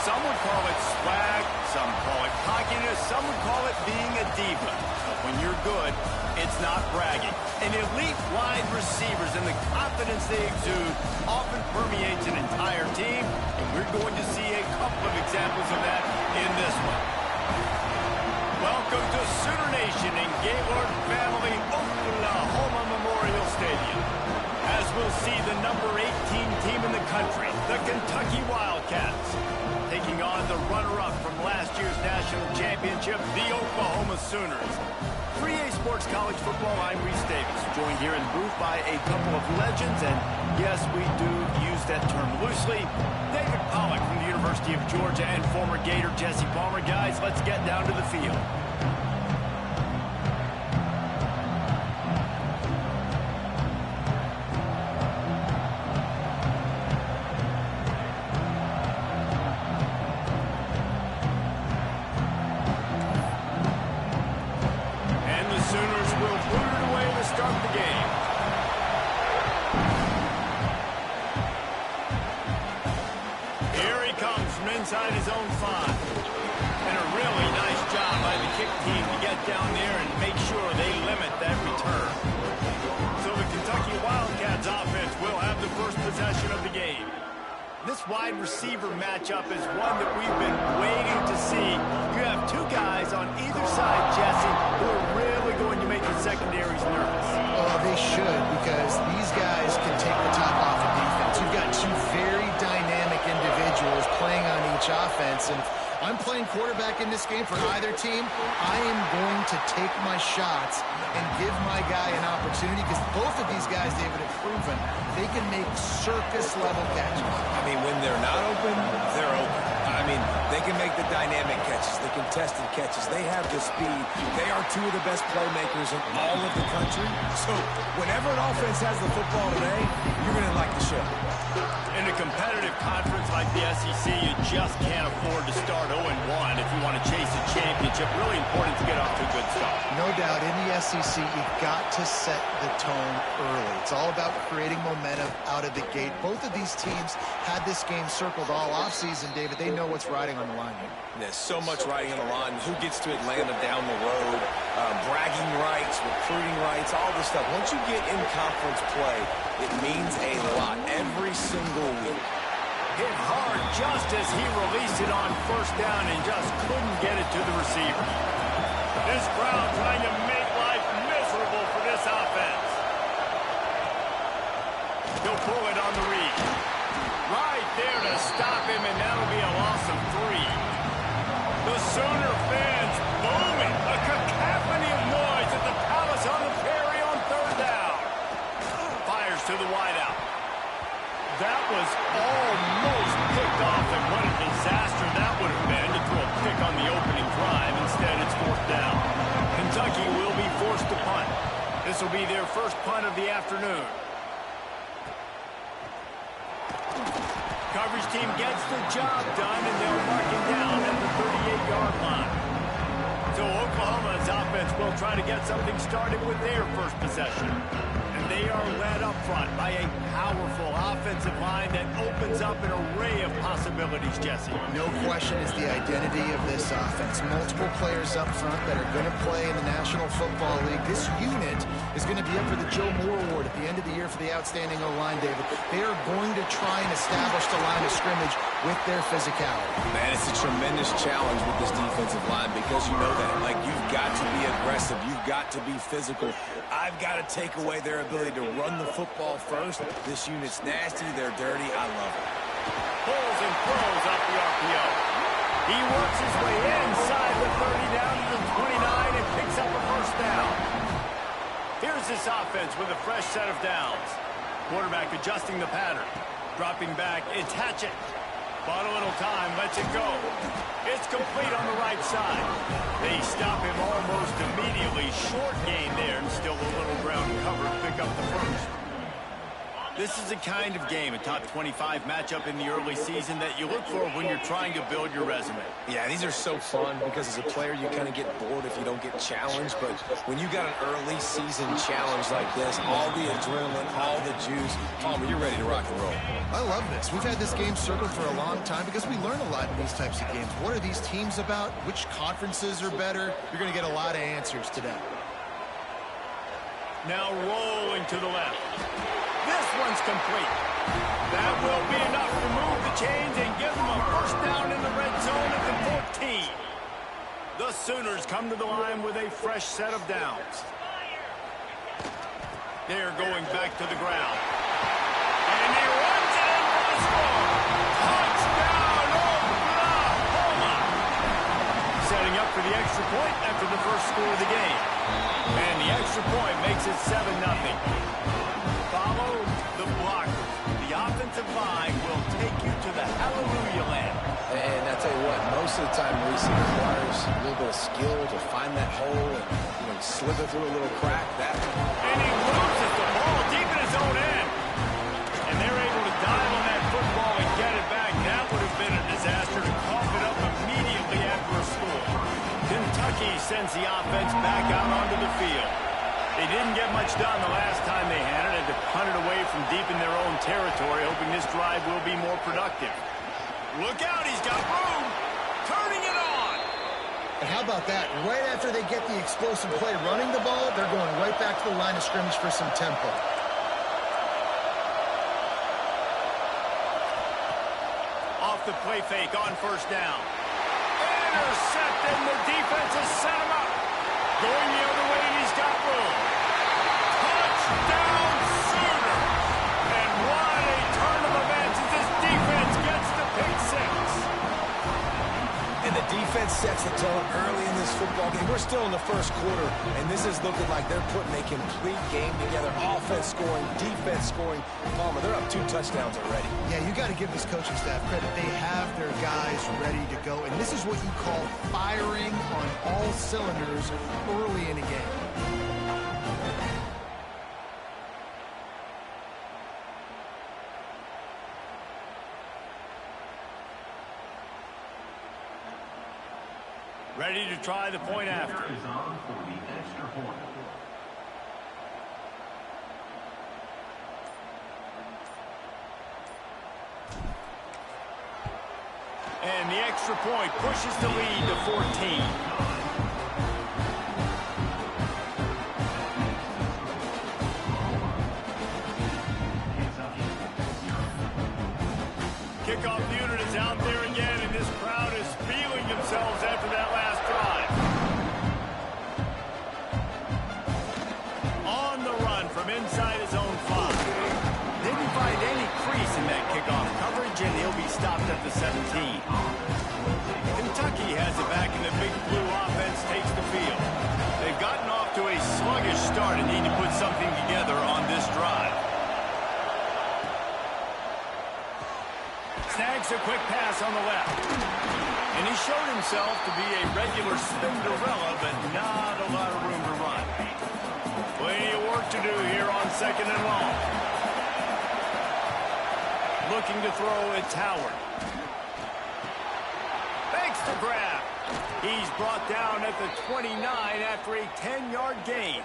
Some would call it swag, some call it cockiness, some would call it being a diva. But when you're good, it's not bragging. And elite wide receivers and the confidence they exude often permeates an entire team, and we're going to see a couple of examples of that in this one. Welcome to Sooner Nation in Gaylord Family Oklahoma Memorial Stadium. As we'll see the number 18 team in the country, the Kentucky Wildcats, taking on the runner-up from last year's national championship, the Oklahoma Sooners. 3A Sports College Football, I'm Reese Davis, joined here in the booth by a couple of legends, and yes, we do use that term loosely. David Pollack from the University of Georgia and former Gator Jesse Palmer. Guys, let's get down to the field. Inside his own 5. And a really nice job by the kick team to get down there and make sure they limit that return. So the Kentucky Wildcats offense will have the first possession of the game. This wide receiver matchup is one that we've been waiting to see. You have two guys on either side, Jesse, who are really going to make the secondaries nervous. Oh, they should, because these guys can take the top off of defense. You've got two very dynamic individuals playing on each offense, and I'm playing quarterback in this game for either team. I am going to take my shots and give my guy an opportunity, because both of these guys, David, have proven they can make circus-level catches. I mean, when they're not open, they're open. I mean, they can make the dynamic catches, the contested catches. They have the speed. They are two of the best playmakers in all of the country. So whenever an offense has the football today, you're going to like the show. In a competitive conference like the SEC, you just can't afford to start 0-1 if you want to chase a championship. Really important to get off to a good start. No doubt, in the SEC, you've got to set the tone early. It's all about creating momentum out of the gate. Both of these teams had this game circled all offseason, David. They know what's riding on the line here. There's so much riding on the line. Who gets to Atlanta down the road, bragging rights, recruiting rights, all this stuff. Once you get in conference play, it means a lot every single week. Hit hard just as he released it on first down and just couldn't get it to the receiver. This crowd trying to make life miserable for this offense. He'll pull it on the read. Right there to stop him, and that'll be a loss of 3. The Sooner fans booming. A cacophony of noise at the Palace on the Prairie on third down. Fires to the wideout. That was almost picked off, and what a disaster that would have been to throw a pick on the opening drive. Instead, it's fourth down. Kentucky will be forced to punt. This will be their first punt of the afternoon. Coverage team gets the job done, and they'll mark him down at the 38-yard line. So Oklahoma's offense will try to get something started with their first possession. And they are led up front by a powerful offensive line that opens up an array of possibilities, Jesse. No question is the identity of this offense. Multiple players up front that are going to play in the National Football League. This unit is going to be up for the Joe Moore Award at the end of the year for the outstanding O-line, David. They are going to try and establish the line of scrimmage with their physicality. Man, it's a tremendous challenge with this defensive line, because you know that. Like, you've got to be aggressive. You've got to be physical. I've got to take away their ability to run the football first. This unit's nasty. They're dirty. I love it. Pulls and throws off the RPO. He works his way inside the 30 down to the 29 and picks up a first down. Here's this offense with a fresh set of downs. Quarterback adjusting the pattern. Dropping back. It's Hatchett. Bought a little time, lets it go. It's complete on the right side. They stop him almost immediately. Short gain there, and still a little ground cover to pick up the first. This is the kind of game, a top 25 matchup in the early season, that you look for when you're trying to build your resume. Yeah, these are so fun because as a player, you kind of get bored if you don't get challenged. But when you got an early season challenge like this, all the adrenaline, all the juice, Palmer, you're ready to rock and roll. I love this. We've had this game circled for a long time because we learn a lot in these types of games. What are these teams about? Which conferences are better? You're going to get a lot of answers today. Now rolling to the left. This one's complete. That will be enough to move the chains and give them a first down in the red zone at the 14. The Sooners come to the line with a fresh set of downs. They're going back to the ground. And he runs it in for the score. Touchdown, Oklahoma! Setting up for the extra point after the first score of the game. And the extra point makes it 7-0. Follow the blockers. The offensive line will take you to the hallelujah land. And I tell you what, most of the time, Reese, it requires a little bit of skill to find that hole and, slip it through a little crack. And he loses the ball deep in his own end. And they're able to dive on that football and get it back. That would have been a disaster to cough it up immediately after a score. Kentucky sends the offense back out onto the field. They didn't get much done the last time they had it. Had to punt it away from deep in their own territory, hoping this drive will be more productive. Look out, he's got room. Turning it on. And how about that? Right after they get the explosive play running the ball, they're going right back to the line of scrimmage for some tempo. Off the play fake on first down. Intercepted, and the defense has set him up. Going the other way, and he's got room. Touchdown, Sooners! And what a turn of events as this defense gets the pick six. And the defense sets the tone early in this football game. We're still in the first quarter, and this is looking like they're putting a complete game together. Offense scoring, defense scoring. Palmer, they're up 2 touchdowns already. Yeah, you got to give this coaching staff credit. They have their guys ready to go, and this is what you call firing on all cylinders early in a game. Ready to try the point after. And the extra point pushes the lead to 14. Kickoff unit is out there again, and this crowd is feeling themselves after that last drive. On the run from inside his own 5. They didn't find any crease in that kickoff coverage, and he'll be stopped at the 17. Kentucky has it back, and the big blue offense takes the field. They've gotten off to a sluggish start and need to put something together on this drive. Snags a quick pass on the left. And he showed himself to be a regular Cinderella, but not a lot of room to run. Plenty of work to do here on 2nd and long. Looking to throw, it's Howard. Thanks to grab. He's brought down at the 29 after a 10-yard gain.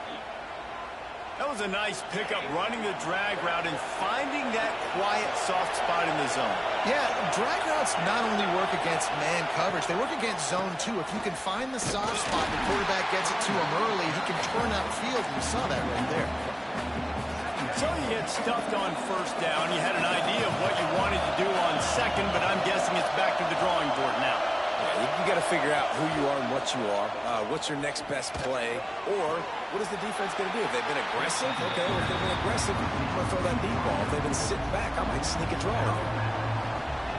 That was a nice pickup, running the drag route and finding that quiet, soft spot in the zone. Yeah, drag routes not only work against man coverage, they work against zone too. If you can find the soft spot, the quarterback gets it to him early, he can turn upfield, and you saw that right there. So you get stuffed on first down. You had an idea of what you wanted to do on second, but I'm guessing it's back to the drawing board now. Yeah, you got to figure out who you are and what you are. What's your next best play? Or what is the defense going to do? If they've been aggressive, okay, well, if they've been aggressive, I'm going to throw that deep ball. If they've been sitting back, I might sneak a draw in there.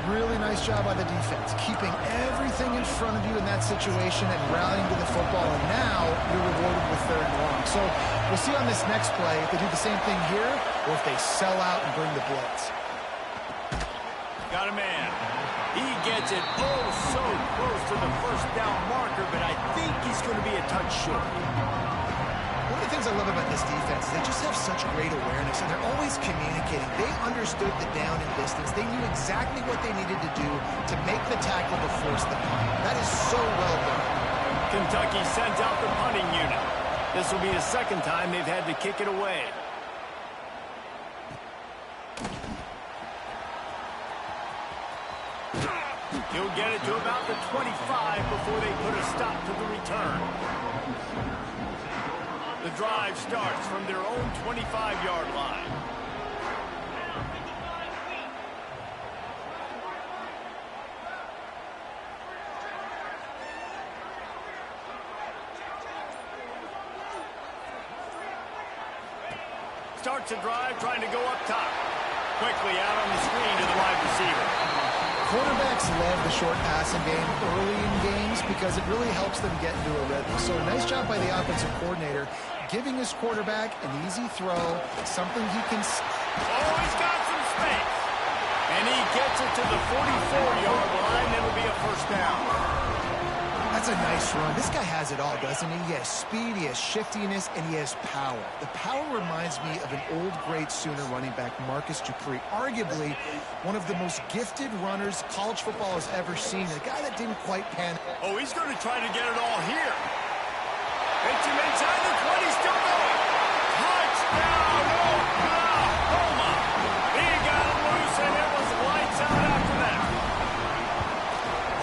Really nice job by the defense, keeping everything in front of you in that situation and rallying to the football, and now you're rewarded with 3rd and long. So we'll see on this next play if they do the same thing here or if they sell out and bring the blitz. Got a man. He gets it so close to the first down marker, but I think he's going to be a touch short. One of the of the things I love about this defense is they just have such great awareness, and they're always communicating. They understood the down and distance. They knew exactly what they needed to do to make the tackle to force the punt. That is so well done. Kentucky sends out the punting unit. This will be the second time they've had to kick it away. He'll get it to about the 25 before they put a stop to the return. The drive starts from their own 25-yard line. Starts a drive trying to go up top. Quickly out on the screen to the wide receiver. Quarterbacks love the short passing game early in games because it really helps them get into a rhythm. So nice job by the offensive coordinator giving his quarterback an easy throw, something he can... Oh, he's got some space. And he gets it to the 44-yard line. That'll be a first down. That's a nice run. This guy has it all, doesn't he? He has speed, he has shiftiness, and he has power. The power reminds me of an old great Sooner running back, Marcus Dupree. Arguably one of the most gifted runners college football has ever seen. A guy that didn't quite pan. Oh, he's going to try to get it all here. Hits him inside the 20, still going. Touchdown, Oklahoma. He got it loose, and it was lights out after that.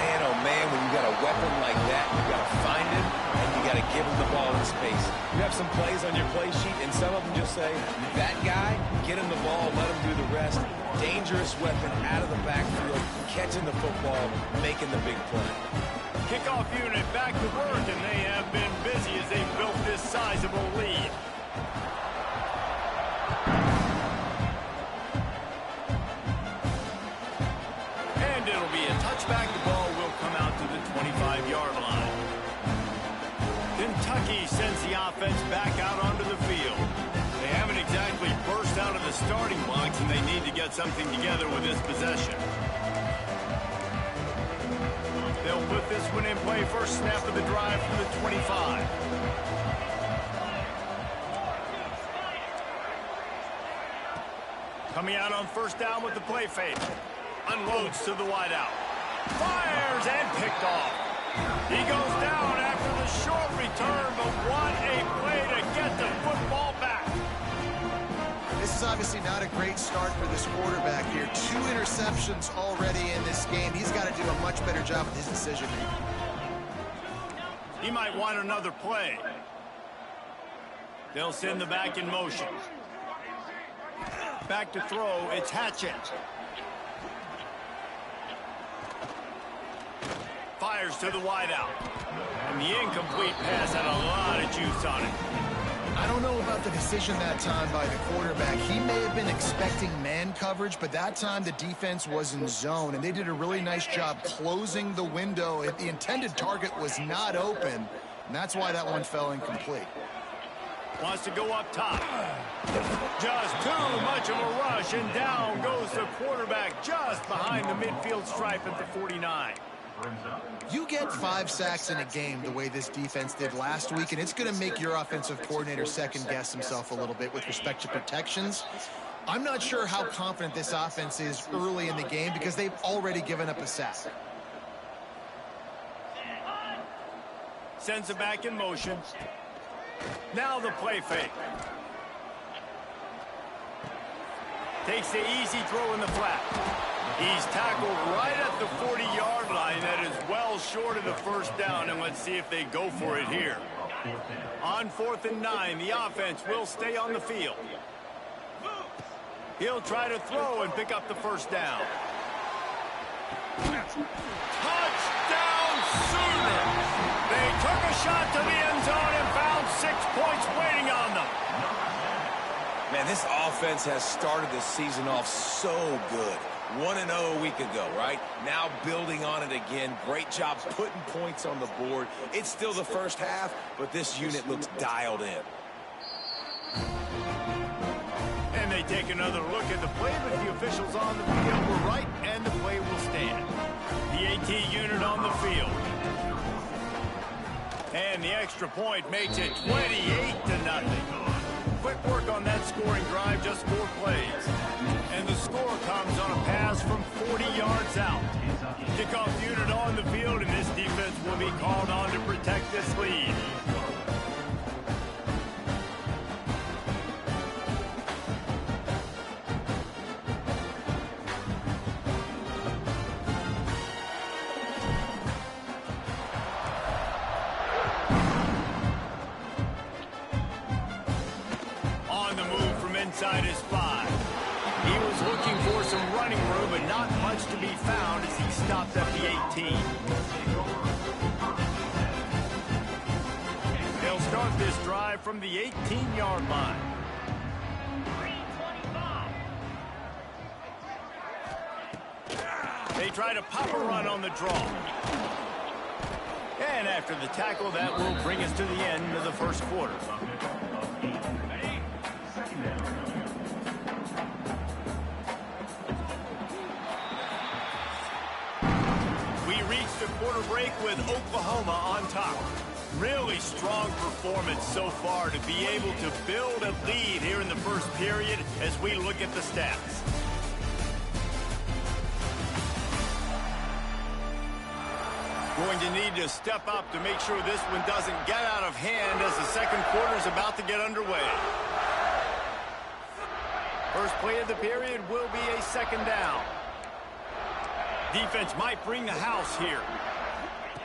Man, oh man, when you got a weapon like that, you got to find him, and you got to give him the ball in space. You have some plays on your play sheet, and some of them just say, that guy, get him the ball, let him do the rest. Dangerous weapon out of the backfield, catching the football, making the big play. Kickoff unit back to work, and they have been busy as they built this sizable lead. And it'll be a touchback. The ball will come out to the 25-yard line. Kentucky sends the offense back out onto the field. They haven't exactly burst out of the starting blocks, and they need to get something together with this possession. They'll put this one in play. First snap of the drive from the 25. Coming out on first down with the play fake. Unloads to the wideout. Fires and picked off. He goes down after the short return, but what a play to get the football back. This is obviously not a great start for this quarterback here. 2 interceptions already in this game. He's got to do a much better job with his decision-making. He might want another play. They'll send the back in motion. Back to throw, it's Hatchett. Fires to the wideout. And the incomplete pass had a lot of juice on it. I don't know about the decision that time by the quarterback. He may have been expecting man coverage, but that time the defense was in zone, and they did a really nice job closing the window. The intended target was not open, and that's why that one fell incomplete. Wants to go up top. Just too much of a rush, and down goes the quarterback just behind the midfield stripe at the 49. You get 5 sacks in a game the way this defense did last week, and it's going to make your offensive coordinator second-guess himself a little bit with respect to protections. I'm not sure how confident this offense is early in the game because they've already given up a sack. Sends it back in motion. Now the play fake. Takes the easy throw in the flat. He's tackled right at the 40-yard line. That is well short of the first down, and let's see if they go for it here. On 4th and 9, the offense will stay on the field. He'll try to throw and pick up the first down. Touchdown, Sooners! They took a shot to the end zone and found 6 points waiting on them. Man, this offense has started the season off so good. 1-0 a week ago, right? Now building on it again. Great job putting points on the board. It's still the first half, but this unit looks dialed in. And they take another look at the play, but the officials on the field were right, and the play will stand. The AT unit on the field. And the extra point makes it 28-0. Quick work on that scoring drive, just 4 plays. And the score comes on a pass from 40 yards out. Kickoff unit on the field, and this defense will be called on to protect this lead. Inside his 5. He was looking for some running room, but not much to be found as he stopped at the 18. They'll start this drive from the 18-yard line. They try to pop a run on the draw. And after the tackle, that will bring us to the end of the first quarter. Quarter break with Oklahoma on top. Really strong performance so far to be able to build a lead here in the first period as we look at the stats. Going to need to step up to make sure this one doesn't get out of hand as the second quarter is about to get underway. First play of the period will be a second down. Defense might bring the house here.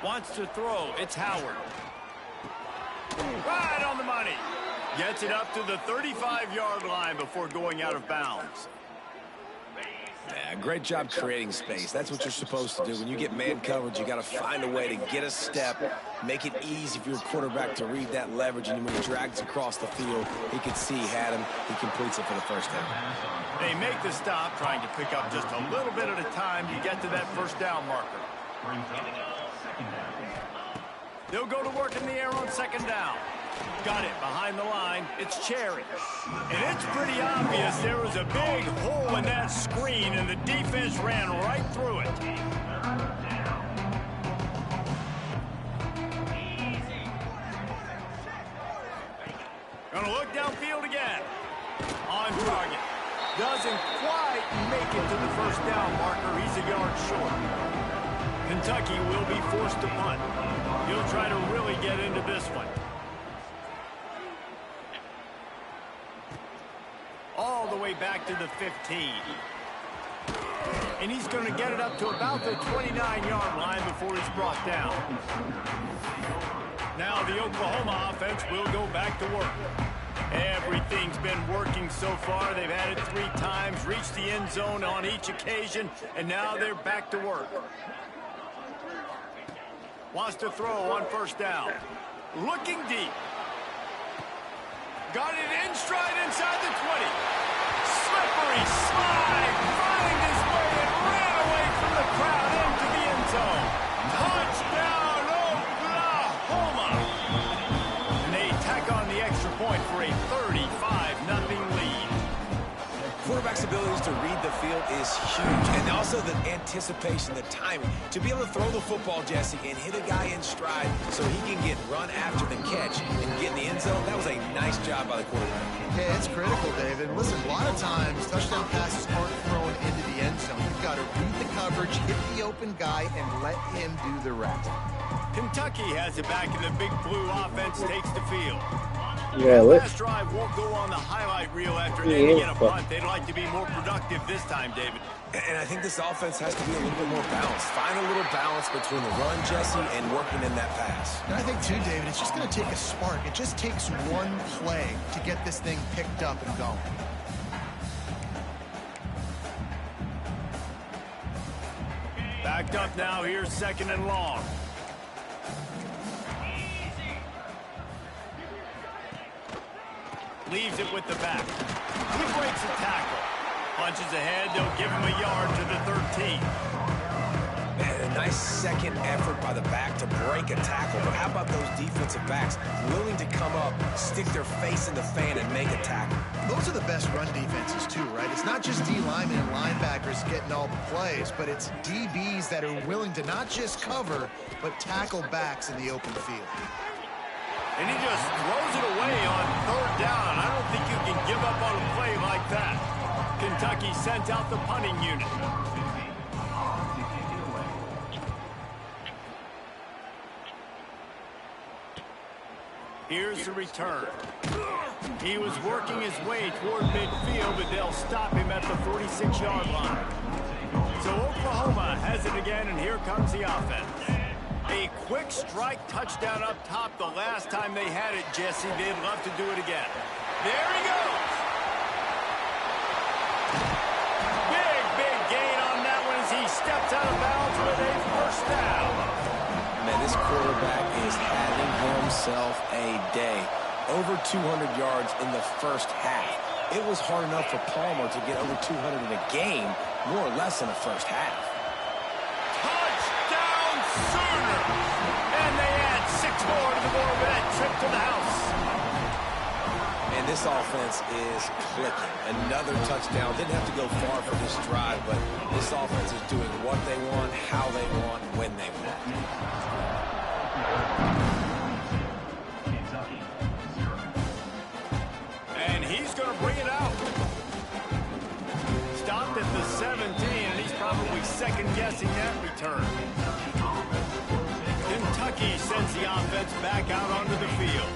Wants to throw. It's Howard. Right on the money. Gets it up to the 35-yard line before going out of bounds. Yeah, great job creating space. That's what you're supposed to do. When you get man coverage, you got to find a way to get a step, make it easy for your quarterback to read that leverage, and when he drags across the field, he can see he had him. He completes it for the first down. They make the stop, trying to pick up just a little bit at a time to get to that first down marker. They'll go to work in the air on second down. Got it behind the line. It's Cherry. And it's pretty obvious there was a big hole in that screen, and the defense ran right through it. Gonna look downfield again. On target. Doesn't quite make it to the first down marker. He's a yard short. Kentucky will be forced to punt. He'll try to really get into this one. All the way back to the 15. And he's going to get it up to about the 29-yard line before he's brought down. Now the Oklahoma offense will go back to work. Everything's been working so far. They've had it 3 times, reached the end zone on each occasion, and now they're back to work. Wants to throw on first down. Looking deep. Got it in stride inside the 20. Slippery slide. Find his way and ran away from the crowd into the end zone. Touchdown, Oklahoma. And they tack on the extra point for a 35-0 lead. Quarterback's abilities to read the field is huge, and also the anticipation, the timing. To be able to throw the football, Jesse, and hit a guy in stride so he can get run after the catch and get in the end zone, that was a nice job by the quarterback. Yeah, it's critical, David. Listen, a lot of times, touchdown passes aren't thrown into the end zone. You've got to read the coverage, hit the open guy, and let him do the rest. Kentucky has it back, and the Big Blue offense takes the field. Yeah, last drive won't go on the highlight reel after ending in a punt. They'd like to be more productive this time, David. And I think this offense has to be a little bit more balanced. Find a little balance between the run, Jesse, and working in that pass. And I think, too, David, it's just going to take a spark. It just takes one play to get this thing picked up and going. Backed up now. Here's second and long. Leaves it with the back. He breaks a tackle. Punches ahead. They'll give him a yard to the 13. And a nice second effort by the back to break a tackle. But how about those defensive backs willing to come up, stick their face in the fan, and make a tackle? Those are the best run defenses, too, right? It's not just D linemen and linebackers getting all the plays, but it's DBs that are willing to not just cover, but tackle backs in the open field. And he just throws it away on third down. I don't think you can give up on a play like that. Kentucky sent out the punting unit. Here's the return. He was working his way toward midfield, but they'll stop him at the 46-yard line. So Oklahoma has it again, and here comes the offense. A quick strike touchdown up top the last time they had it, Jesse. They'd love to do it again. There he goes. Big gain on that one as he steps out of bounds with a first down. Man, this quarterback is having himself a day. Over 200 yards in the first half. It was hard enough for Palmer to get over 200 in a game, more or less in the first half. Touchdown Sooners! And they add 6 more to the board with that trip to the house. And this offense is clicking. Another touchdown. Didn't have to go far for this drive, but this offense is doing what they want, how they want, when they want. And he's going to bring it out. Stopped at the 17, and he's probably second-guessing that return. Kentucky sends the offense back out onto the field.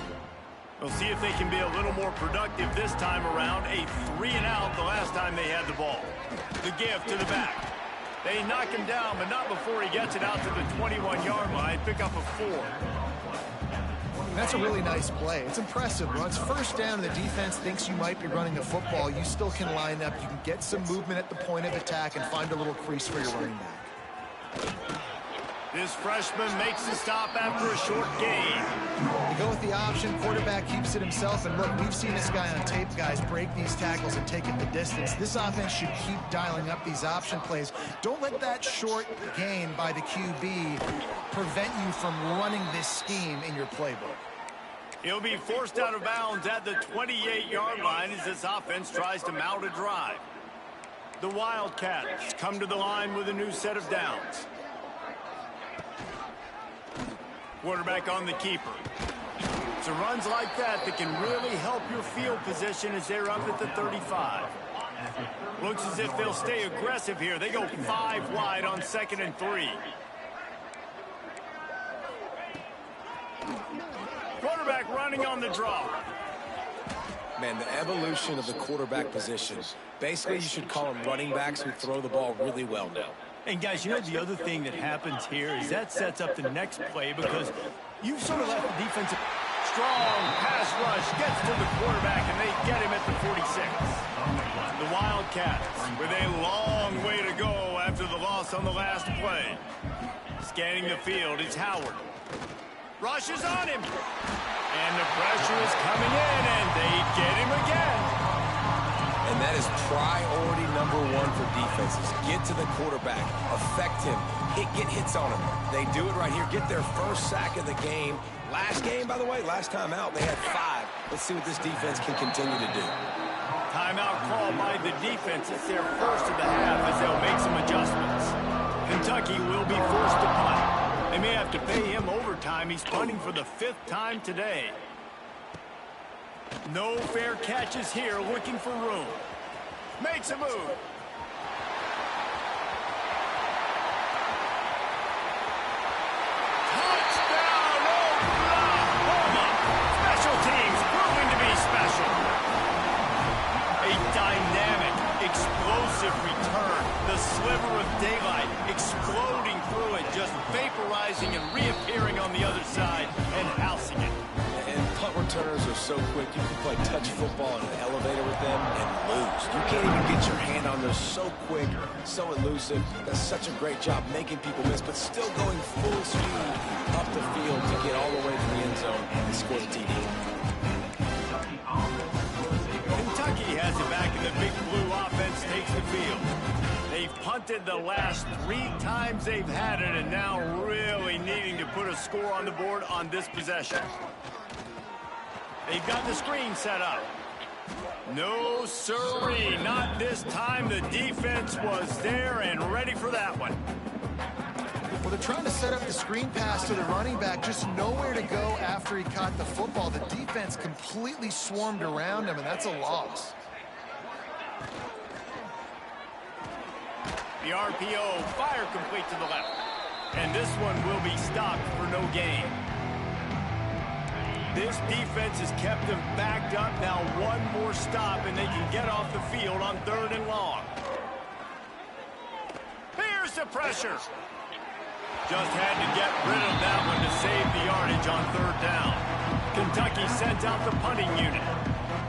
We'll see if they can be a little more productive this time around. A 3-and-out the last time they had the ball. The give to the back. They knock him down, but not before he gets it out to the 21-yard line. Pick up a 4. That's a really nice play. It's impressive. When it's first down and the defense thinks you might be running the football, you still can line up. You can get some movement at the point of attack and find a little crease for your running back. This freshman makes the stop after a short gain. You go with the option, quarterback keeps it himself, and look, we've seen this guy on tape, guys, break these tackles and take it the distance. This offense should keep dialing up these option plays. Don't let that short gain by the QB prevent you from running this scheme in your playbook. He'll be forced out of bounds at the 28-yard line as this offense tries to mount a drive. The Wildcats come to the line with a new set of downs. Quarterback on the keeper. So runs like that can really help your field position as they're up at the 35. Looks as if they'll stay aggressive here. They go 5 wide on 2nd and 3. Quarterback running on the draw. Man, the evolution of the quarterback position. Basically, you should call them running backs who throw the ball really well now. And guys, you know the other thing that happens here is that sets up the next play because you've sort of left the defensive strong pass rush gets to the quarterback and they get him at the 46. The Wildcats with a long way to go after the loss on the last play. Scanning the field is Howard. Rushes on him. And the pressure is coming in and they get him again. And that is priority number 1 for defenses. Get to the quarterback, affect him, get hits on him. They do it right here. Get their first sack of the game. Last game, by the way, last time out, they had 5. Let's see what this defense can continue to do. Timeout called by the defense. It's their first of the half as they'll make some adjustments. Kentucky will be forced to punt. They may have to pay him overtime. He's punting for the 5th time today. No fair catches here, looking for room. Makes a move. Touchdown, Oklahoma! Special teams proving to be special. A dynamic, explosive return. The sliver of daylight exploding through it, just vaporizing and reappearing on the other side and housing it. Punt returners are so quick. You can play touch football in an elevator with them and lose. You can't even get your hand on them. So quick, so elusive. Does such a great job making people miss, but still going full speed up the field to get all the way to the end zone and score the TD. Kentucky has it back, and the big blue offense takes the field. They've punted the last 3 times they've had it, and now really needing to put a score on the board on this possession. They've got the screen set up. No sirree, not this time. The defense was there and ready for that one. Well, they're trying to set up the screen pass to the running back, just nowhere to go after he caught the football. The defense completely swarmed around him, and that's a loss. The RPO, fire complete to the left. And this one will be stopped for no gain. This defense has kept them backed up. Now one more stop, and they can get off the field on 3rd and long. Here's the pressure. Just had to get rid of that one to save the yardage on 3rd down. Kentucky sends out the punting unit.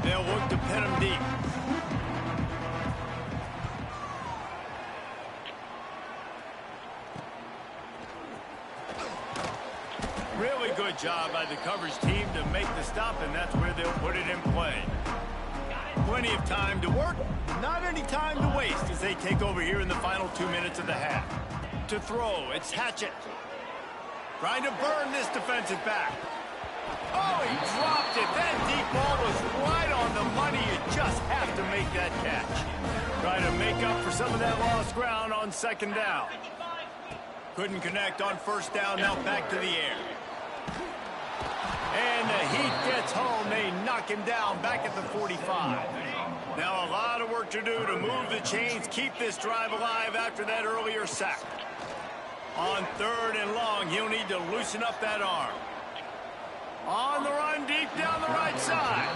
They'll look to pin them deep. Really good job by the coverage team to make the stop, and that's where they'll put it in play. Plenty of time to work, not any time to waste as they take over here in the final 2 minutes of the half. To throw, it's Hatchett. Trying to burn this defensive back. Oh, he dropped it. That deep ball was right on the money. You just have to make that catch. Try to make up for some of that lost ground on 2nd down. Couldn't connect on 1st down, now back to the air. And the heat gets home. They knock him down back at the 45. Now a lot of work to do to move the chains, keep this drive alive after that earlier sack. On 3rd and long, he'll need to loosen up that arm. On the run deep down the right side.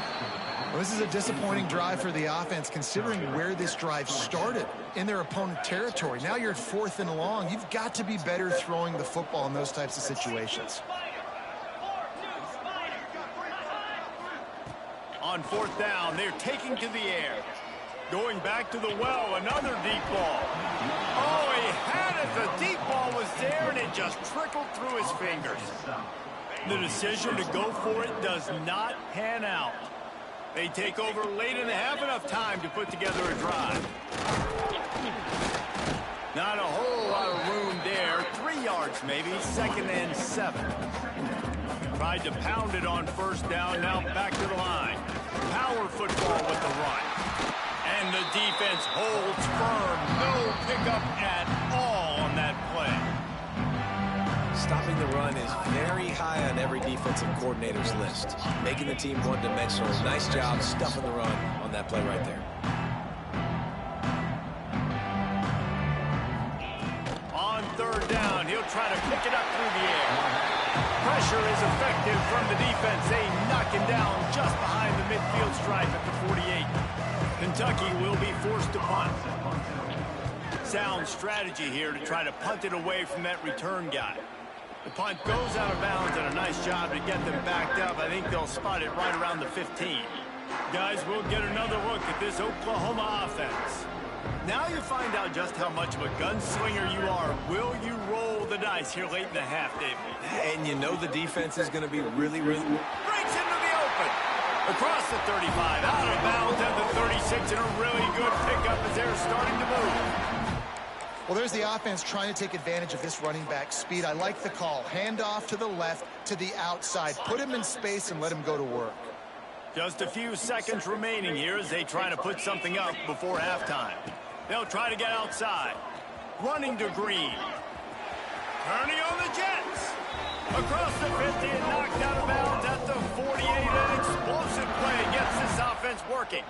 Well, this is a disappointing drive for the offense, considering where this drive started, in their opponent territory. Now you're at 4th and long. You've got to be better throwing the football in those types of situations. On 4th down, they're taking to the air. Going back to the well, another deep ball. Oh, he had it. The deep ball was there, and it just trickled through his fingers. The decision to go for it does not pan out. They take over late and they have enough time to put together a drive. Not a whole lot of room there. 3 yards maybe, 2nd and 7. Tried to pound it on 1st down, now back to the line. Power football with the run. And the defense holds firm. No pickup at all on that play. Stopping the run is very high on every defensive coordinator's list. Making the team one-dimensional. Nice job stuffing the run on that play right there. On 3rd down, he'll try to pick it up through the air. Pressure is effective from the defense. They knock him down just behind the midfield stripe at the 48. Kentucky will be forced to punt. Sound strategy here to try to punt it away from that return guy. The punt goes out of bounds, and a nice job to get them backed up. I think they'll spot it right around the 15. Guys, we'll get another look at this Oklahoma offense. Now you find out just how much of a gunslinger you are. Will you roll the dice here late in the half, David? And you know the defense is going to be really... Breaks into the open. Across the 35, out of bounds at the 36, and a really good pickup as they're starting to move. Well, there's the offense trying to take advantage of this running back speed. I like the call. Hand off to the left, to the outside. Put him in space and let him go to work. Just a few seconds remaining here as they try to put something up before halftime. They'll try to get outside. Running to Green. Turning on the Jets. Across the 50 and knocked out of bounds at the 48. An explosive play gets this offense working.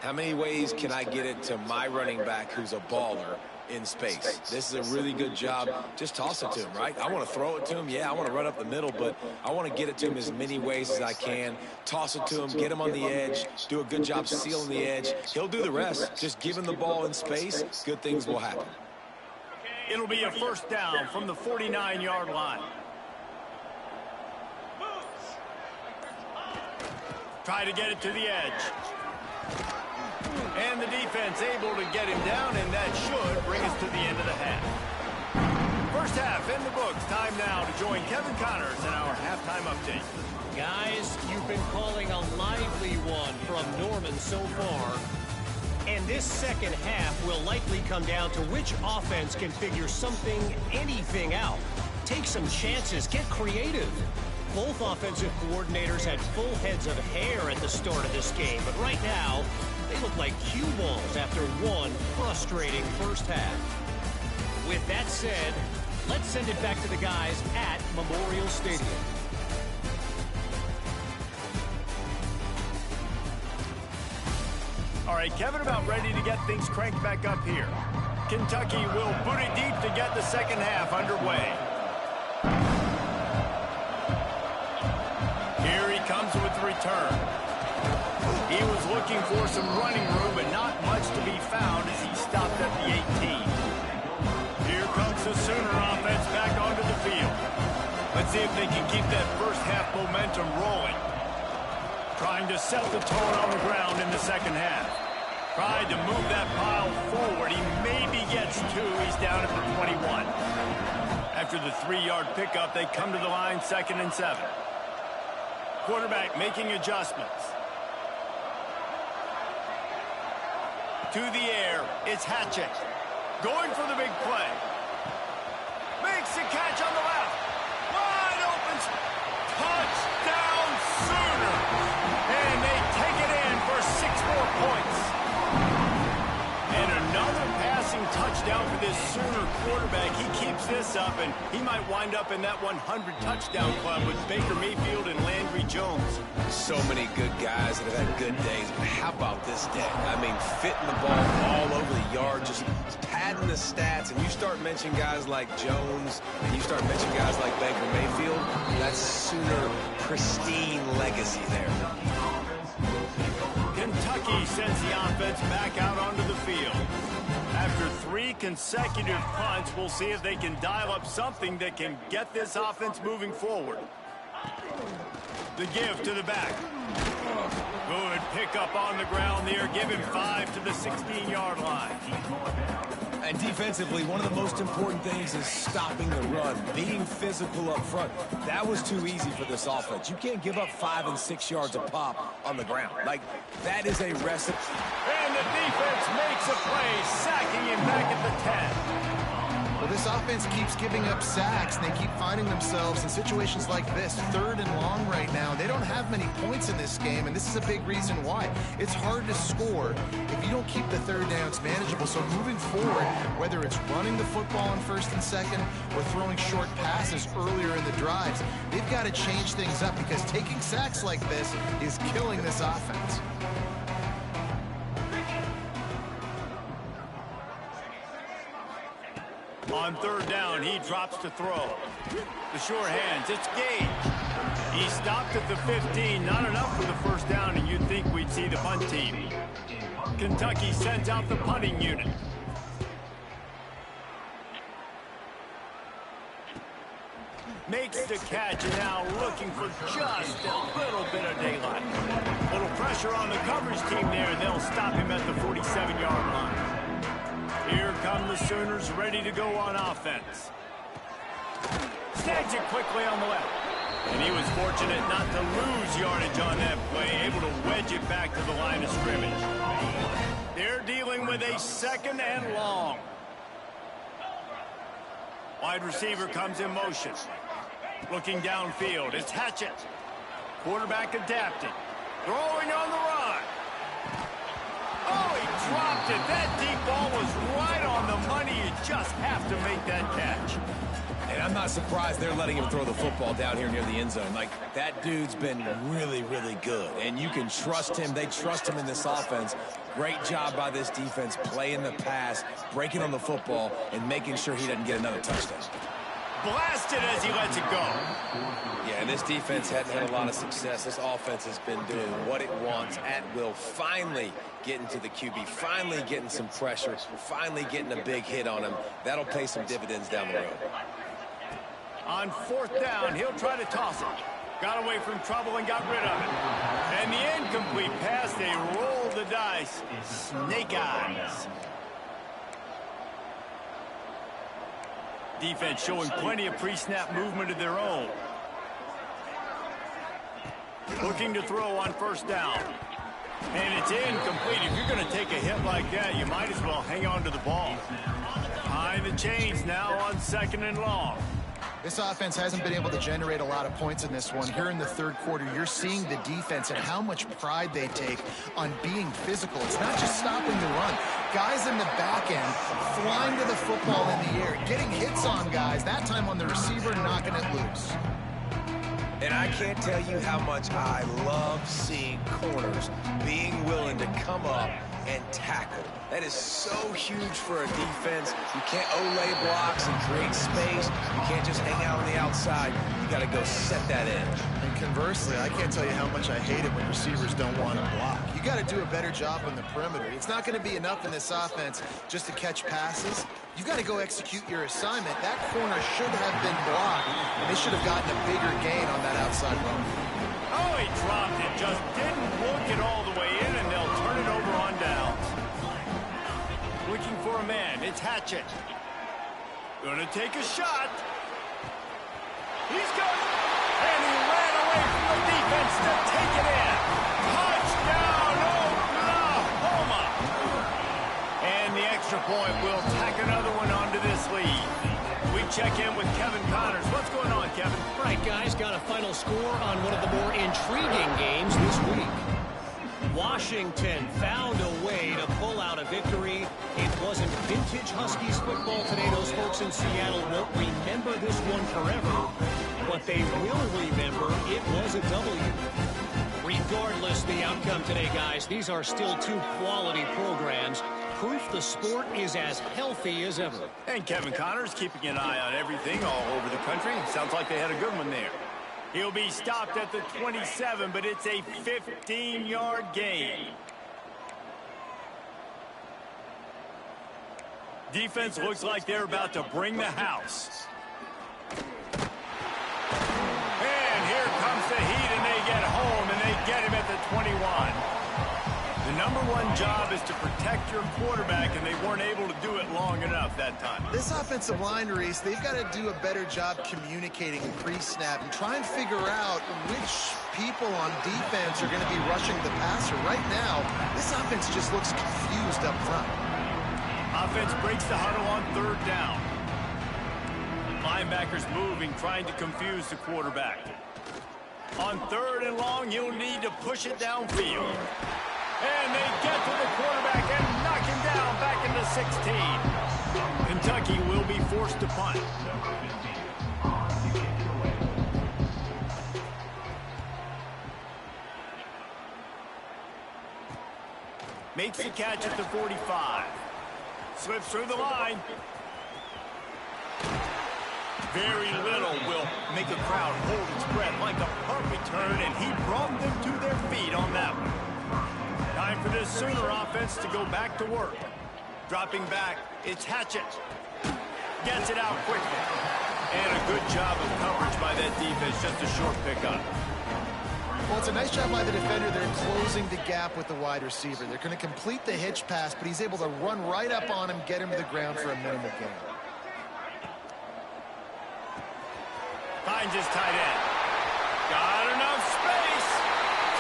How many ways can I get it to my running back who's a baller in space? This is a really good job. Just toss it to him, right? I want to throw it to him. Yeah, I want to run up the middle, but I want to get it to him as many ways as I can. Toss it to him, get him on the edge, do a good job sealing the edge. He'll do the rest. Just give him the ball in space. Good things will happen. It'll be a 1st down from the 49-yard line. Try to get it to the edge. And the defense able to get him down, and that should bring us to the end of the half. First half in the books. Time now to join Kevin Connors in our halftime update. Guys, you've been calling a lively one from Norman so far. And this 2nd half will likely come down to which offense can figure something, anything out. Take some chances, get creative. Both offensive coordinators had full heads of hair at the start of this game, but right now, they look like cue balls after one frustrating first half. With that said, Let's send it back to the guys at Memorial Stadium. All right, Kevin about ready to get things cranked back up here. Kentucky will boot it deep to get the second half underway. Here he comes with the return. He was looking for some running room, but not much to be found as he stopped at the 18. Here comes the Sooner offense back onto the field. Let's see if they can keep that first half momentum rolling. Trying to set the tone on the ground in the second half. Tried to move that pile forward. He maybe gets two. He's down at the 21. After the 3-yard pickup, they come to the line 2nd and 7. Quarterback making adjustments. To the air, it's Hatchett. Going for the big play. Makes the catch on the left. Wide open. Touchdown Sooner. And they take it in for 6 more points. And another passing touchdown for this Sooner quarterback. He keeps this up, and he might wind up in that 100 touchdown club with Baker Mayfield and Landry Jones. So many good guys that have had good days, but how about this day? I mean, fitting the ball all over the yard, just padding the stats, and you start mentioning guys like Jones, and you start mentioning guys like Baker Mayfield, that's Sooner pristine legacy there. Kentucky sends the offense back out onto the field. After 3 consecutive punts, we'll see if they can dial up something that can get this offense moving forward. The give to the back. Good pickup on the ground there. Give him 5 to the 16-yard line. And defensively, one of the most important things is stopping the run, being physical up front. That was too easy for this offense. You can't give up 5 and 6 yards a pop on the ground. Like, that is a recipe. And the defense makes a play, sacking him back at the 10. Well, this offense keeps giving up sacks, and they keep finding themselves in situations like this, 3rd and long right now. They don't have many points in this game, and this is a big reason why. It's hard to score if you don't keep the 3rd downs manageable. So moving forward, whether it's running the football on 1st and 2nd or throwing short passes earlier in the drives, they've got to change things up because taking sacks like this is killing this offense. On 3rd down, he drops to throw. The short hands, it's Gage. He stopped at the 15, not enough for the 1st down, and you'd think we'd see the punt team. Kentucky sends out the punting unit. Makes the catch, and now looking for just a little bit of daylight. Little pressure on the coverage team there, and they'll stop him at the 47-yard line. Here come the Sooners ready to go on offense. Snags it quickly on the left. And he was fortunate not to lose yardage on that play, able to wedge it back to the line of scrimmage. They're dealing with a 2nd and long. Wide receiver comes in motion. Looking downfield, it's Hatchett. Quarterback adapting. Throwing on the run. Oh, he dropped it. That deep ball was right on the money. You just have to make that catch. And I'm not surprised they're letting him throw the football down here near the end zone. Like, that dude's been really, really good. And you can trust him. They trust him in this offense. Great job by this defense playing the pass, breaking on the football, and making sure he doesn't get another touchdown. Blasted as he lets it go. Yeah, and this defense hadn't had a lot of success. This offense has been doing what it wants at will. Finally getting to the QB, finally getting some pressure, finally getting a big hit on him. That'll pay some dividends down the road. On 4th down, he'll try to toss it. Got away from trouble and got rid of it. And the incomplete pass, they roll the dice. Snake eyes. Defense showing plenty of pre-snap movement of their own. Looking to throw on 1st down. And it's incomplete. If you're going to take a hit like that, you might as well hang on to the ball. Behind the chains now on 2nd and long. This offense hasn't been able to generate a lot of points in this one. Here in the third quarter, you're seeing the defense and how much pride they take on being physical. It's not just stopping the run. Guys in the back end flying to the football in the air, getting hits on guys, that time on the receiver, knocking it loose. And I can't tell you how much I love seeing corners being willing to come up and tackle. That is so huge for a defense. You can't Olay blocks and create space. You can't just hang out on the outside. You got to go set that edge. And conversely, I can't tell you how much I hate it when receivers don't want to block. You got to do a better job on the perimeter. It's not going to be enough in this offense just to catch passes. You got to go execute your assignment. That corner should have been blocked, and they should have gotten a bigger gain on that outside run. Oh, he dropped it. Just didn't look it all the way in, and they'll turn it over on downs. Looking for a man. It's Hatchett. Gonna take a shot. He's good. And he ran away from the defense to take it in. Touchdown, Oklahoma. And the extra point will tack another one onto this lead. We check in with Kevin Connors. What's going on, Kevin? Right, guys, got a final score on one of the more intriguing games this week. Washington found a way to pull out a victory. It wasn't vintage Huskies football today. Those folks in Seattle won't remember this one forever, but they will remember it was a W. Regardless the outcome today, guys, these are still two quality programs. Proof the sport is as healthy as ever. And Kevin Connors keeping an eye on everything all over the country. Sounds like they had a good one there. He'll be stopped at the 27, but it's a 15-yard gain. Defense looks like they're about to bring the house. And here comes the heat, and they get home, and they get him at the 21. The number one job is to protect your quarterback, and they weren't able to do it long enough that time. This offensive line, Reese, they've got to do a better job communicating pre-snap and try and figure out which people on defense are going to be rushing the passer. Right now, this offense just looks confused up front. Offense breaks the huddle on third down. Linebackers moving, trying to confuse the quarterback. On third and long, you'll need to push it downfield. And they get to the quarterback and knock him down back into 16. Kentucky will be forced to punt. Makes the catch at the 45. Slips through the line. Very little will make a crowd hold its breath like a punt return, and he brought them to their feet on that one. Time for this Sooner offense to go back to work. Dropping back, it's Hatchett. Gets it out quickly. And a good job of coverage by that defense, just a short pickup. Well, it's a nice job by the defender. They're closing the gap with the wide receiver. They're going to complete the hitch pass, but he's able to run right up on him, get him to the ground for a minimal gain. Finds his tight end. Got enough space.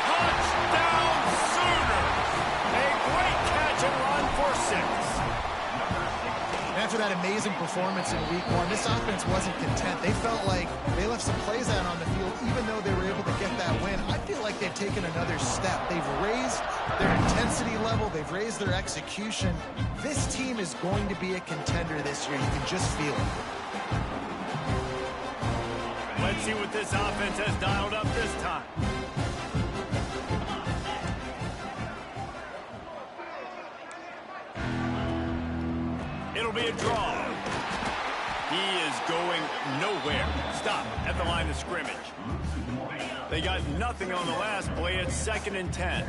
Touchdown Sooners. A great catch and run for 6. After that amazing performance in week 1, this offense wasn't content. They felt like they left some plays out on the field, even though they were able to get that win. I feel like they've taken another step. They've raised their intensity level. They've raised their execution. This team is going to be a contender this year. You can just feel it. Let's see what this offense has dialed up this time. It'll be a draw. He is going nowhere. Stop at the line of scrimmage. They got nothing on the last play. It's 2nd and 10.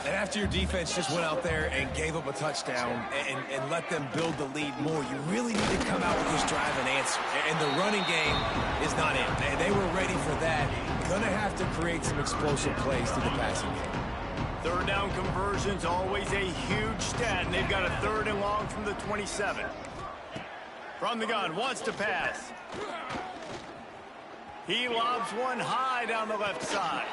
And after your defense just went out there and gave up a touchdown and let them build the lead more, you really need to come out with this drive and answer. And the running game is not in. And they were ready for that. Gonna have to create some explosive plays through the passing game. Third down conversions, always a huge stat, and they've got a 3rd and long from the 27. From the gun, wants to pass. He lobs one high down the left side.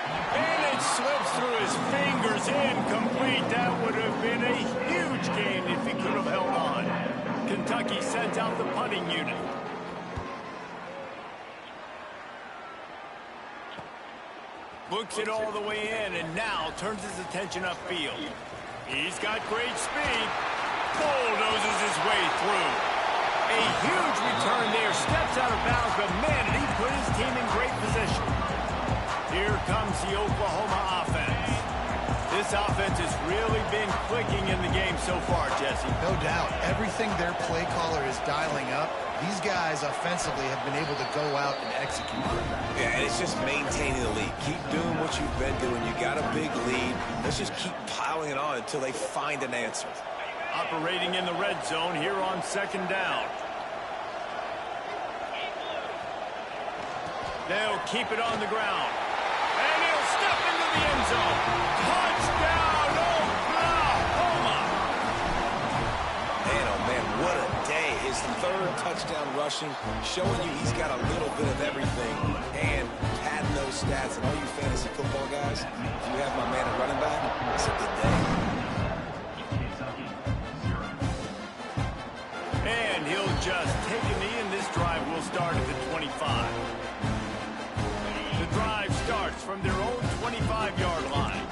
And it slips through his fingers, incomplete. That would have been a huge gain if he could have held on. Kentucky sent out the punting unit. Looks it all the way in and now turns his attention upfield. He's got great speed. Bulldozes his way through. A huge return there. Steps out of bounds, but man, did he put his team in great position. Here comes the Oklahoma offense. This offense has really been clicking in the game so far, Jesse. No doubt. Everything their play caller is dialing up, these guys offensively have been able to go out and execute. Yeah, and it's just maintaining the lead. Keep doing what you've been doing. You got a big lead. Let's just keep piling it on until they find an answer. Operating in the red zone here on second down. They'll keep it on the ground. And he'll step into the end zone. Touchdown, Oklahoma! Man, oh man, what a day. His third touchdown rushing, showing you he's got a little bit of everything. And padding those stats. And all you fantasy football guys, if you have my man at running back, it's a good day. And he'll just take a knee, and this drive will start at the 25. The drive starts from their own 25-yard line.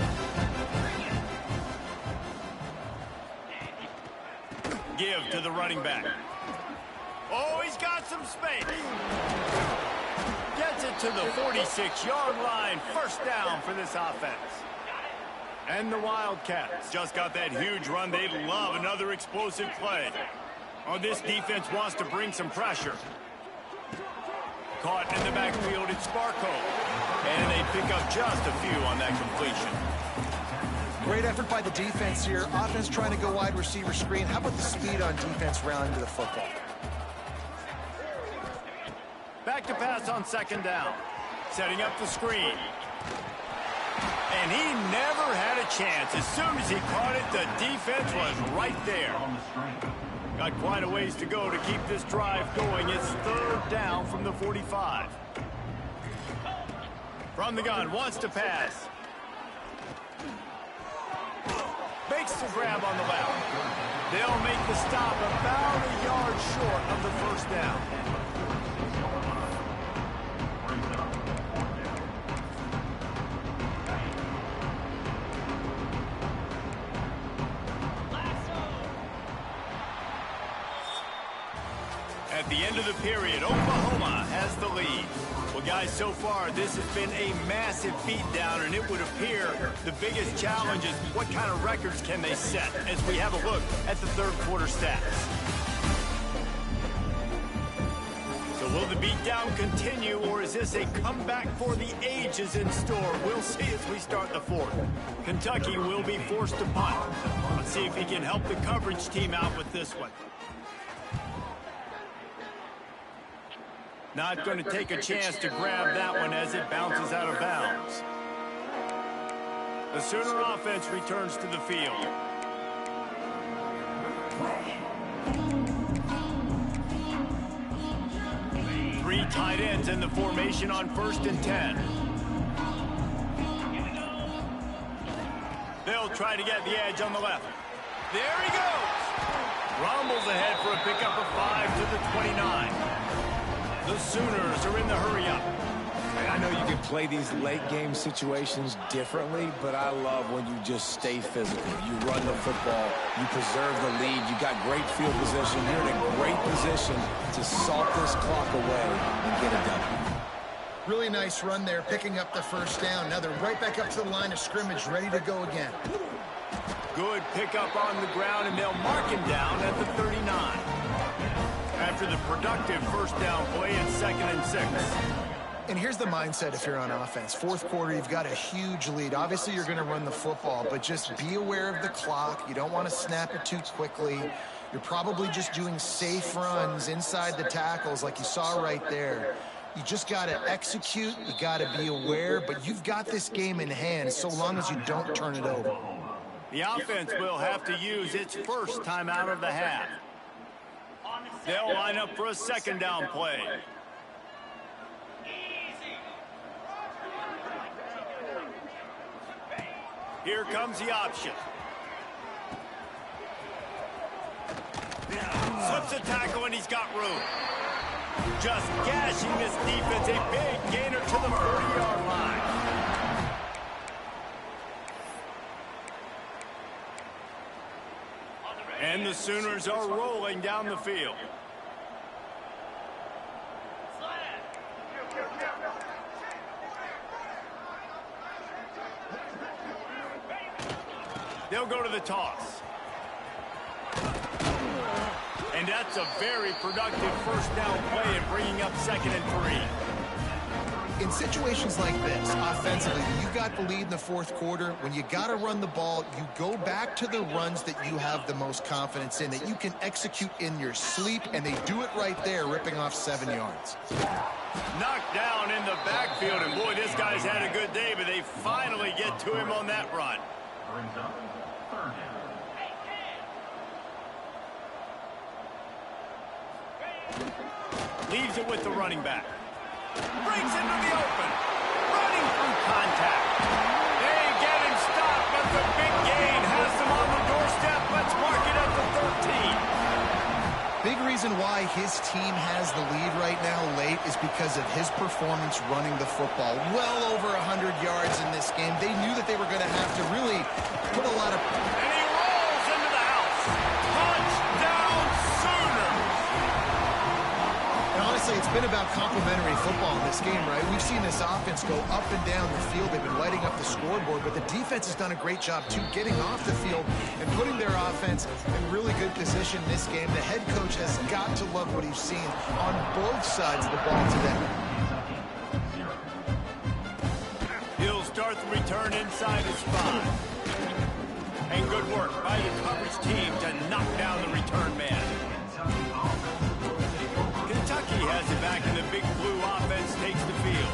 Give to the running back. Oh, he's got some space. Gets it to the 46-yard line. First down for this offense. And the Wildcats just got that huge run. They love another explosive play. Oh, this defense wants to bring some pressure. Caught in the backfield, it's Sparko. And they pick up just a few on that completion. Great effort by the defense here. Offense trying to go wide receiver screen. How about the speed on defense rounding to the football? Back to pass on second down. Setting up the screen. And he never had a chance. As soon as he caught it, the defense was right there. Got quite a ways to go to keep this drive going. It's third down from the 45. From the gun, wants to pass. Makes the grab on the left. They'll make the stop about a yard short of the first down. At the end of the period, Oklahoma has the lead. Well, guys, so far, this has been a massive beatdown, and it would appear the biggest challenge is what kind of records can they set as we have a look at the third quarter stats. So will the beatdown continue, or is this a comeback for the ages in store? We'll see as we start the fourth. Kentucky will be forced to punt. Let's see if he can help the coverage team out with this one. Not going to take a chance to grab that one as it bounces out of bounds. The Sooner offense returns to the field. Three tight ends in the formation on 1st and 10. They'll try to get the edge on the left. There he goes. Rumbles ahead for a pickup of 5 to the 29. The Sooners are in the hurry-up. I know you can play these late-game situations differently, but I love when you just stay physical. You run the football, you preserve the lead, you got great field position. You're in a great position to salt this clock away and get it done. Really nice run there, picking up the first down. Now they're right back up to the line of scrimmage, ready to go again. Good pickup on the ground, and they'll mark him down at the 39. After the productive first down play, it's 2nd and 6. And here's the mindset if you're on offense. Fourth quarter, you've got a huge lead. Obviously, you're going to run the football, but just be aware of the clock. You don't want to snap it too quickly. You're probably just doing safe runs inside the tackles like you saw right there. You just got to execute. You got to be aware, but you've got this game in hand so long as you don't turn it over. The offense will have to use its first timeout of the half. They'll line up for a second down play. Here comes the option. Slips a tackle and he's got room. Just gashing this defense. A big gainer to the 40-yard line. And the Sooners are rolling down the field. They'll go to the toss. And that's a very productive first down play and bringing up 2nd and 3. In situations like this, offensively, when you got the lead in the 4th quarter, when you got to run the ball, you go back to the runs that you have the most confidence in, that you can execute in your sleep, and they do it right there, ripping off 7 yards. Knocked down in the backfield, and boy, this guy's had a good day, but they finally get to him on that run. Leaves it with the running back. Breaks into the open. Running through contact. They get him stopped, but the big gain has them on the doorstep. Let's mark it at the 13. Big reason why his team has the lead right now late is because of his performance running the football. Well over 100 yards in this game. They knew that they were going to have to really put a lot of... And he rolls into the house. Touchdown Sooners. And honestly, it's been about complementary football in this game, right? We've seen this offense go up and down the field. They've been lighting up the scoreboard, but the defense has done a great job, too, getting off the field and putting their offense in really good position in this game. The head coach has got to love what he's seen on both sides of the ball today. He'll start the return inside his 5. And good work by the coverage team to knock down the return man. Kentucky has it back, and the big blue offense takes the field.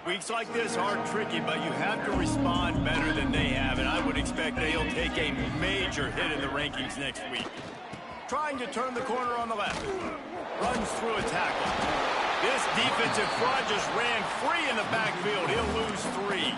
Weeks like this are tricky, but you have to respond better than they have, and I would expect they'll take a major hit in the rankings next week. Trying to turn the corner on the left. Runs through a tackle. This defensive front just ran free in the backfield. He'll lose 3.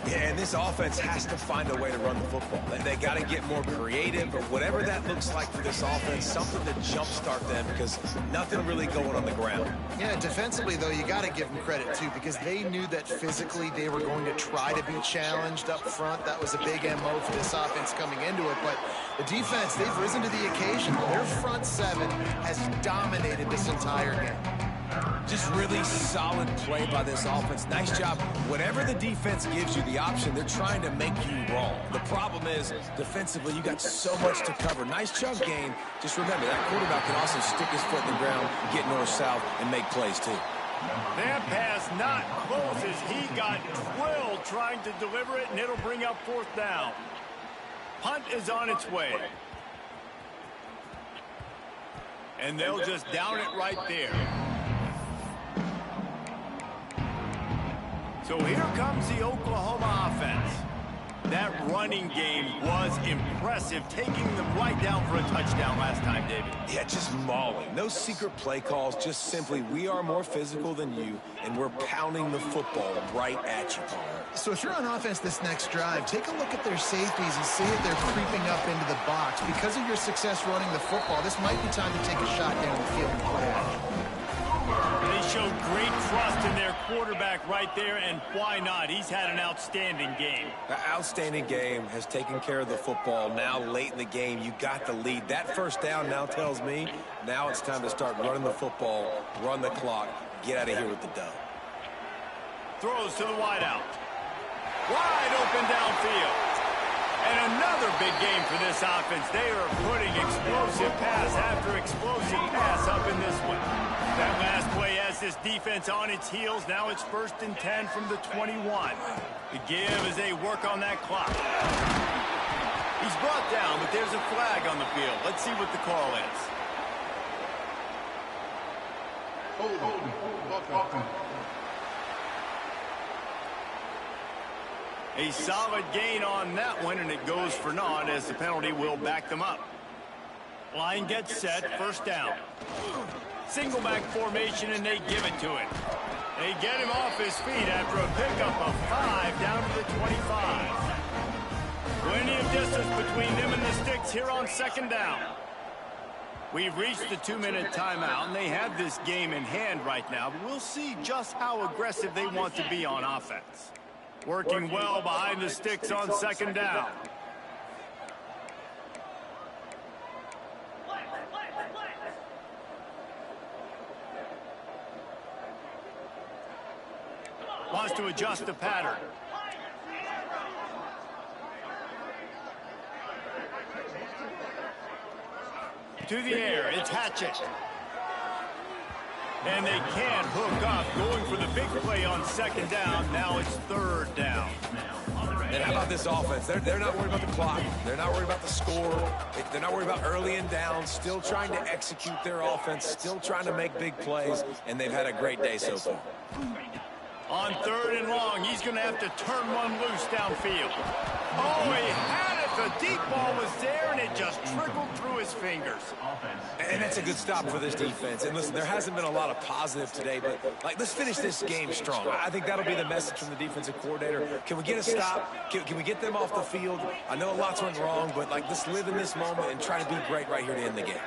Yeah, and this offense has to find a way to run the football. They got to get more creative, but whatever that looks like for this offense, something to jumpstart them because nothing really going on the ground. Yeah, defensively, though, you got to give them credit, too, because they knew that physically they were going to try to be challenged up front. That was a big MO for this offense coming into it, but the defense, they've risen to the occasion. Their front 7 has dominated this entire game. Just really solid play by this offense. Nice job. Whatever the defense gives you the option, they're trying to make you wrong. The problem is, defensively, you got so much to cover. Nice chunk gain. Just remember, that quarterback can also stick his foot in the ground, get north-south, and make plays, too. That pass not close as he got drilled trying to deliver it, and it'll bring up 4th down. Punt is on its way. And they'll just down it right there. So here comes the Oklahoma offense. That running game was impressive, taking them right down for a touchdown last time, David. Yeah, just mauling. No secret play calls, just simply we are more physical than you, and we're pounding the football right at you, Palmer. So if you're on offense this next drive, take a look at their safeties and see if they're creeping up into the box. Because of your success running the football, this might be time to take a shot down the field and play action. They showed great trust in their quarterback right there, and why not? He's had an outstanding game. An outstanding game, has taken care of the football. Now, late in the game, you got the lead. That first down now tells me now it's time to start running the football, run the clock, get out of here with the dub. Throws to the wideout. Wide open downfield. And another big game for this offense. They are putting explosive pass after explosive pass up in this one. That last play has this defense on its heels. Now it's 1st and 10 from the 21. The give as they work on that clock. He's brought down, but there's a flag on the field. Let's see what the call is. A solid gain on that one, and it goes for naught as the penalty will back them up. Line gets set, 1st down. Single back formation, and they give it to him. They get him off his feet after a pickup of 5 down to the 25. Plenty of distance between them and the sticks here on 2nd down. We've reached the 2-minute timeout, and they have this game in hand right now, but we'll see just how aggressive they want to be on offense. Working well behind the sticks on 2nd down. Wants to adjust the pattern. To the air, it's Hatchett. And they can't hook up, going for the big play on second down. Now it's third down. And how about this offense? They're not worried about the clock. They're not worried about the score. They're not worried about early and down. Still trying to execute their offense. Still trying to make big plays. And they've had a great day so far. On third and long, he's going to have to turn one loose downfield. Oh, he had it. The deep ball was there, and it just trickled through his fingers. And that's a good stop for this defense. And listen, there hasn't been a lot of positive today, but let's finish this game strong. I think that'll be the message from the defensive coordinator. Can we get a stop? Can we get them off the field? I know a lot's went wrong, but let's live in this moment and try to be great right here to end the game.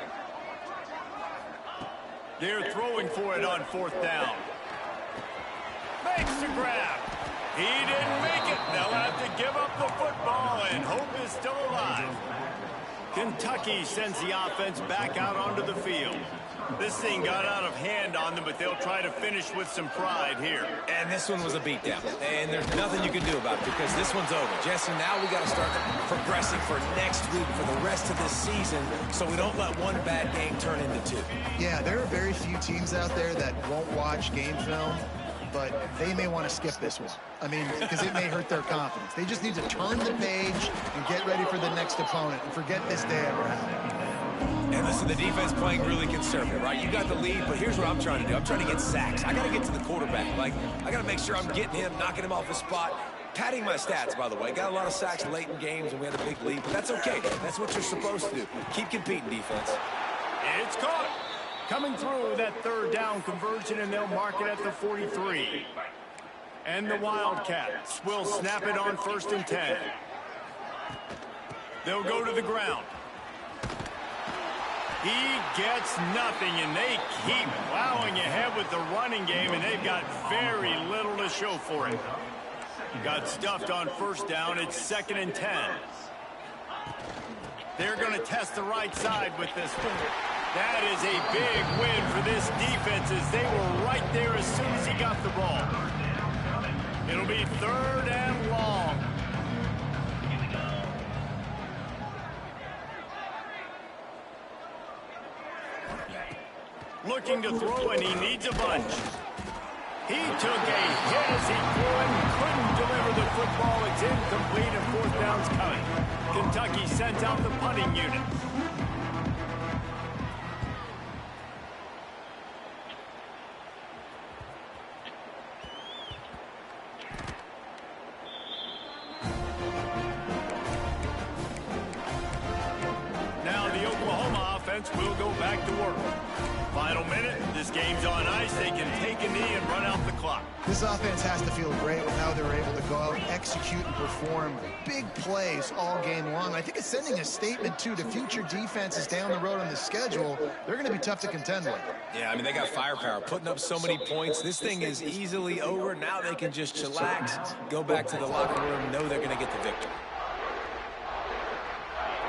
They're throwing for it on fourth down. Makes the grab. He didn't make it. They'll have to give up the football, and hope is still alive. Kentucky sends the offense back out onto the field. This thing got out of hand on them, but they'll try to finish with some pride here. And this one was a beatdown. And there's nothing you can do about it because this one's over. Jesse, now we got to start progressing for next week for the rest of this season so we don't let one bad game turn into two. Yeah, there are very few teams out there that won't watch game film, but they may want to skip this one. I mean, because it may hurt their confidence. They just need to turn the page and get ready for the next opponent and forget this day ever happened. And listen, the defense playing really conservative, right? You got the lead, but here's what I'm trying to do. I'm trying to get sacks. I got to get to the quarterback. I got to make sure I'm getting him, knocking him off his spot. Padding my stats, by the way. Got a lot of sacks late in games, and we had a big lead, but that's okay. That's what you're supposed to do. Keep competing, defense. It's caught. Coming through that third down conversion, and they'll mark it at the 43. And the Wildcats will snap it on 1st and 10. They'll go to the ground. He gets nothing, and they keep plowing ahead with the running game, and they've got very little to show for it. Got stuffed on 1st down. It's 2nd and 10. They're going to test the right side with this one. That is a big win for this defense as they were right there as soon as he got the ball. It'll be 3rd and long. Looking to throw, and he needs a bunch. He took a hit as he threw it and couldn't deliver the football. It's incomplete, and 4th down's coming. Kentucky sent out the punting unit. Will go back to work. Final minute. This game's on ice. They can take a knee and run out the clock. This offense has to feel great with how they're able to go out, execute, and perform big plays all game long. I think it's sending a statement, too, to future defenses down the road on the schedule. They're going to be tough to contend with. Yeah, I mean, they got firepower, putting up so many points. This thing is easily over. Now they can just chillax, go back to the locker room, know they're going to get the victory.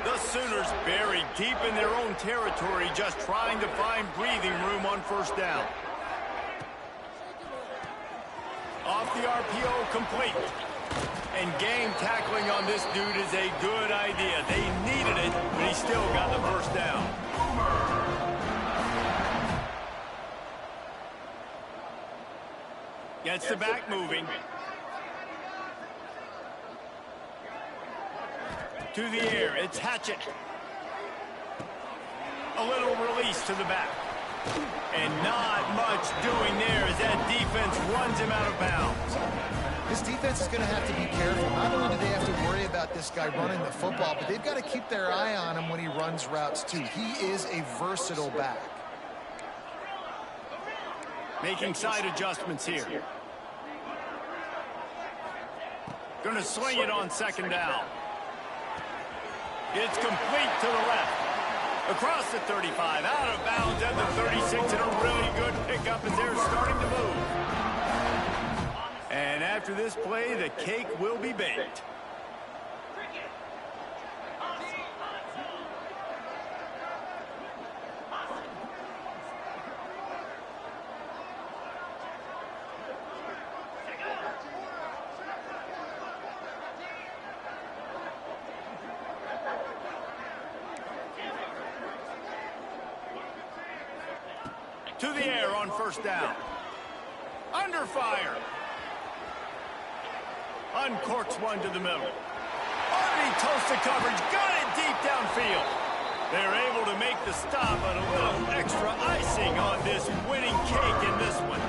The Sooners buried deep in their own territory, just trying to find breathing room on 1st down. Off the RPO, complete. And game tackling on this dude is a good idea. They needed it, but he still got the 1st down. Gets the back moving. To the air, it's Hatchett. A little release to the back. And not much doing there as that defense runs him out of bounds. This defense is going to have to be careful. Not only do they have to worry about this guy running the football, but they've got to keep their eye on him when he runs routes, too. He is a versatile back. Making side adjustments here. Going to swing it on 2nd down. It's complete to the left. Across the 35, out of bounds at the 36, and a really good pickup as they're starting to move. And after this play, the cake will be baked. to the air on first down. Under fire. Uncorks one to the middle. Already toast to coverage. Got it deep downfield. They're able to make the stop, and a little extra icing on this winning cake in this one.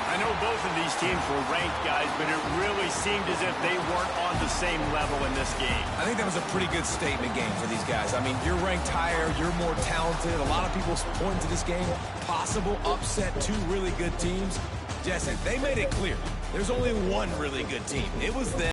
I know both of these teams were ranked, guys, but it really seemed as if they weren't on the same level in this game. I think that was a pretty good statement game for these guys. I mean, you're ranked higher, you're more talented. A lot of people point to this game. Possible upset, two really good teams. Jesse, they made it clear. There's only one really good team. It was them.